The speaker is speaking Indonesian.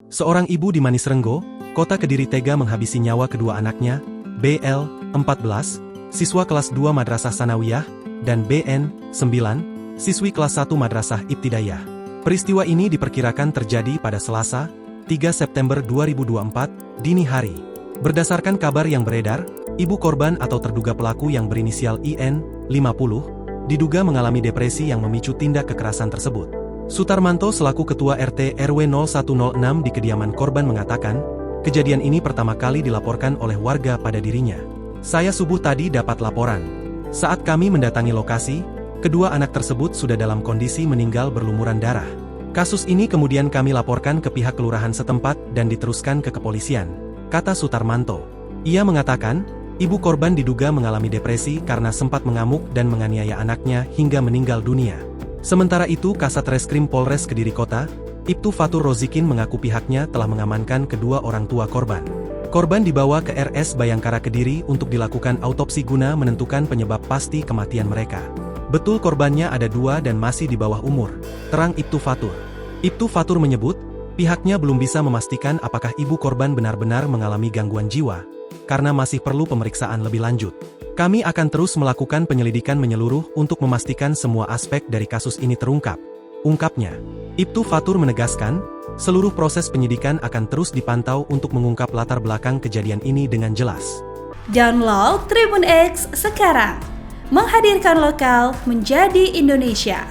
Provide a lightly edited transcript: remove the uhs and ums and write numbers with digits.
Seorang ibu di Manis Renggo, Kota Kediri tega menghabisi nyawa kedua anaknya, BL, 14, siswa kelas 2 Madrasah Sanawiyah, dan BN, 9, siswi kelas 1 Madrasah Ibtidaiyah. Peristiwa ini diperkirakan terjadi pada Selasa, 3 September 2024, dini hari. Berdasarkan kabar yang beredar, ibu korban atau terduga pelaku yang berinisial IN, 50, diduga mengalami depresi yang memicu tindak kekerasan tersebut. Sutarmanto selaku Ketua RT RW 0106 di kediaman korban mengatakan, kejadian ini pertama kali dilaporkan oleh warga pada dirinya. Saya subuh tadi dapat laporan. Saat kami mendatangi lokasi, kedua anak tersebut sudah dalam kondisi meninggal berlumuran darah. Kasus ini kemudian kami laporkan ke pihak kelurahan setempat dan diteruskan ke kepolisian, kata Sutarmanto. Ia mengatakan, ibu korban diduga mengalami depresi karena sempat mengamuk dan menganiaya anaknya hingga meninggal dunia. Sementara itu, Kasat Reskrim Polres Kediri Kota, Ibtu Fatur Rozikin mengaku pihaknya telah mengamankan kedua orang tua korban. Korban dibawa ke RS Bayangkara Kediri untuk dilakukan autopsi guna menentukan penyebab pasti kematian mereka. Betul korbannya ada 2 dan masih di bawah umur, terang Ibtu Fatur. Ibtu Fatur menyebut, pihaknya belum bisa memastikan apakah ibu korban benar-benar mengalami gangguan jiwa, karena masih perlu pemeriksaan lebih lanjut. Kami akan terus melakukan penyelidikan menyeluruh untuk memastikan semua aspek dari kasus ini terungkap, ungkapnya. Ibtu Fatur menegaskan, seluruh proses penyidikan akan terus dipantau untuk mengungkap latar belakang kejadian ini dengan jelas. Download Tribun X sekarang, menghadirkan lokal menjadi Indonesia.